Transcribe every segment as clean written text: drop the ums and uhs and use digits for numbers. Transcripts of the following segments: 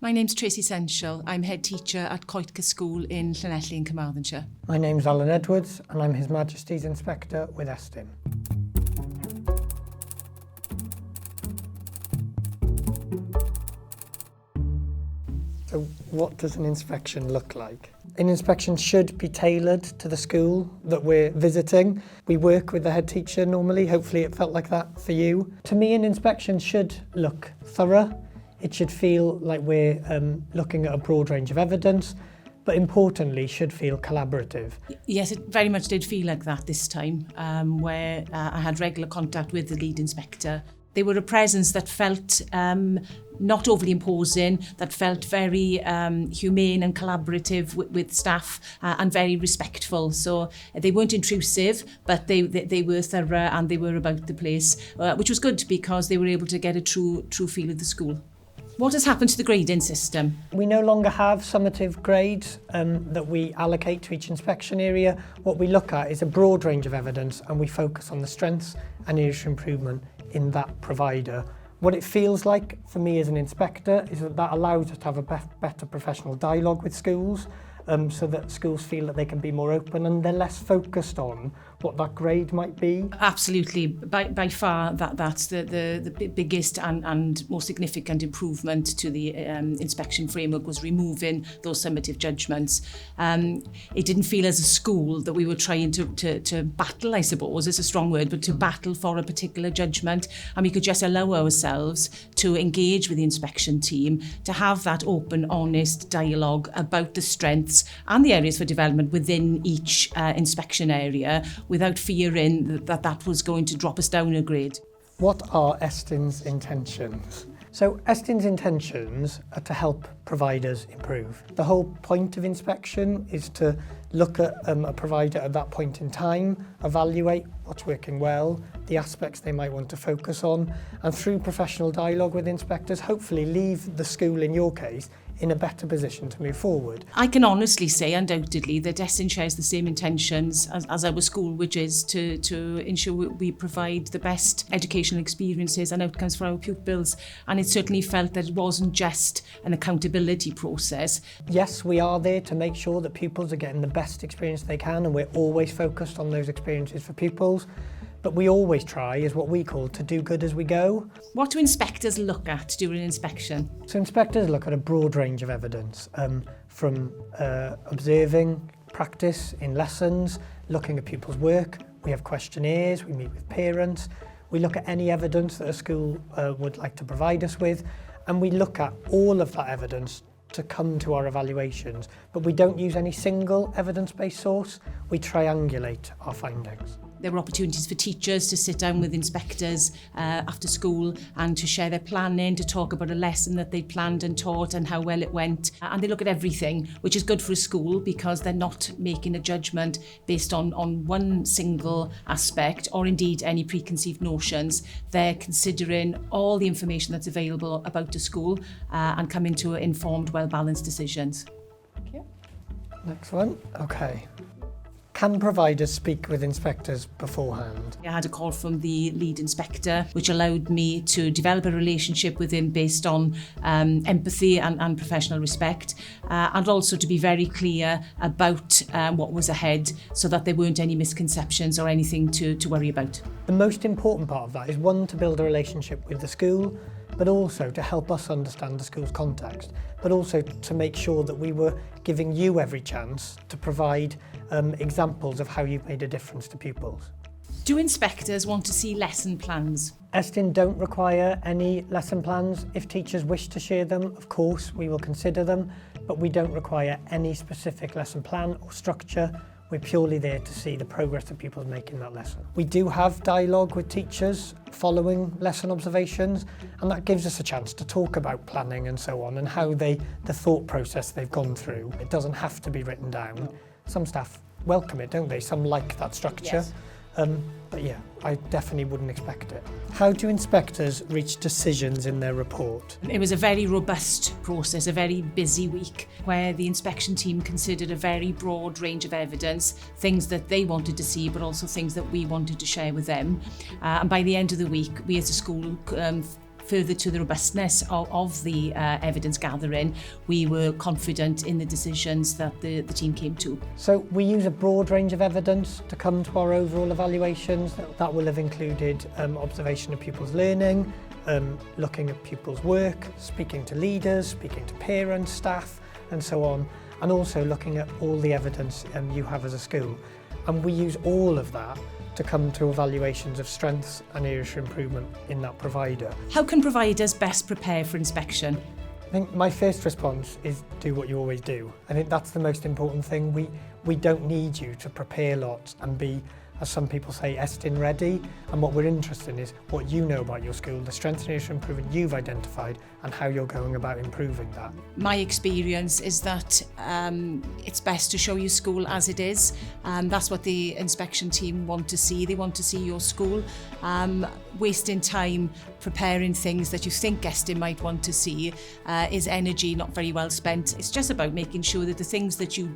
My name's Tracy Sensual. I'm head teacher at Coitca School in Llanelli in Carmarthenshire. My name's Alan Edwards and I'm His Majesty's Inspector with Essens. So what does an inspection look like? An inspection should be tailored to the school that we're visiting. We work with the head teacher normally. Hopefully it felt like that for you. To me, an inspection should look thorough. It should feel like we're looking at a broad range of evidence, but importantly, should feel collaborative. Yes, it very much did feel like that this time, where I had regular contact with the lead inspector. They were a presence that felt not overly imposing, that felt very humane and collaborative with staff and very respectful. So they weren't intrusive, but they were thorough and they were about the place, which was good because they were able to get a true feel of the school. What has happened to the grading system? We no longer have summative grades that we allocate to each inspection area. What we look at is a broad range of evidence and we focus on the strengths and areas for improvement in that provider. What it feels like for me as an inspector is that allows us to have a better professional dialogue with schools, so that schools feel that they can be more open and they're less focused on what that grade might be. Absolutely. By far, that's the biggest and most significant improvement to the inspection framework was removing those summative judgments. It didn't feel as a school that we were trying to battle, I suppose, it's a strong word, but to battle for a particular judgment, and we could just allow ourselves to engage with the inspection team, to have that open, honest dialogue about the strengths and the areas for development within each inspection area without fearing that was going to drop us down a grade. What are Essens' intentions? So Essens' intentions are to help providers improve. The whole point of inspection is to look at a provider at that point in time, evaluate what's working well, the aspects they might want to focus on, and through professional dialogue with inspectors, hopefully leave the school, in your case, in a better position to move forward. I can honestly say, undoubtedly, that Essens shares the same intentions as our school, which is to ensure we provide the best educational experiences and outcomes for our pupils. And it certainly felt that it wasn't just an accountability process. Yes, we are there to make sure that pupils are getting the best experience they can, and we're always focused on those experiences for pupils. But we always try, is what we call, to do good as we go. What do inspectors look at during an inspection? So inspectors look at a broad range of evidence, from observing practice in lessons, looking at pupils' work. We have questionnaires, we meet with parents. We look at any evidence that a school would like to provide us with, and we look at all of that evidence to come to our evaluations. But we don't use any single evidence-based source. We triangulate our findings. There were opportunities for teachers to sit down with inspectors after school and to share their planning, to talk about a lesson that they planned and taught and how well it went. And they look at everything, which is good for a school because they're not making a judgment based on one single aspect or indeed any preconceived notions. They're considering all the information that's available about the school and coming to informed, well-balanced decisions. Thank you. Next one. Okay. Can providers speak with inspectors beforehand? I had a call from the lead inspector, which allowed me to develop a relationship with him based on empathy and professional respect, and also to be very clear about what was ahead so that there weren't any misconceptions or anything to worry about. The most important part of that is, one, to build a relationship with the school, but also to help us understand the school's context, but also to make sure that we were giving you every chance to provide examples of how you've made a difference to pupils. Do inspectors want to see lesson plans? Essens don't require any lesson plans. If teachers wish to share them, of course, we will consider them, but we don't require any specific lesson plan or structure. We're purely there to see the progress that pupils make in that lesson. We do have dialogue with teachers following lesson observations, and that gives us a chance to talk about planning and so on, and how the thought process they've gone through. It doesn't have to be written down. Some staff welcome it, don't they? Some like that structure. Yes. But yeah, I definitely wouldn't expect it. How do inspectors reach decisions in their report? It was a very robust process, a very busy week, where the inspection team considered a very broad range of evidence, things that they wanted to see, but also things that we wanted to share with them. And by the end of the week, we as a school further to the robustness of the evidence gathering, we were confident in the decisions that the team came to. So we use a broad range of evidence to come to our overall evaluations. That will have included observation of pupils' learning, looking at pupils' work, speaking to leaders, speaking to parents, staff, and so on, and also looking at all the evidence you have as a school. And we use all of that to come to evaluations of strengths and areas for improvement in that provider. How can providers best prepare for inspection? I think my first response is do what you always do. I think that's the most important thing. We don't need you to prepare lots and be, as some people say, Estin ready. And what we're interested in is what you know about your school, the strengths and areas for improvement you've identified, and how you're going about improving that. My experience is that it's best to show your school as it is. That's what the inspection team want to see. They want to see your school. Wasting time preparing things that you think Estin might want to see is energy not very well spent. It's just about making sure that the things that you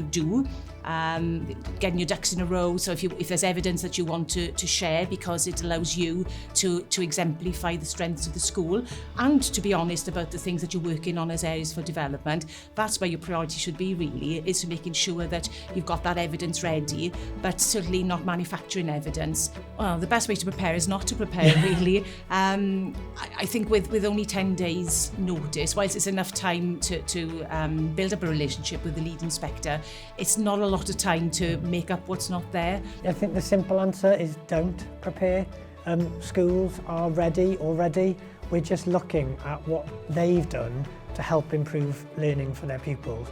do, getting your ducks in a row. So if there's evidence that you want to share because it allows you to exemplify the strengths of the school, and to be honest about the things that you're working on as areas for development, that's where your priority should be really, is to making sure that you've got that evidence ready, but certainly not manufacturing evidence. Well, the best way to prepare is not to prepare really. I think with only 10 days notice, whilst it's enough time to build up a relationship with the lead inspector, it's not a lot of time to make up what's not there. I think the simple answer is don't prepare. Schools are ready already. We're just looking at what they've done to help improve learning for their pupils.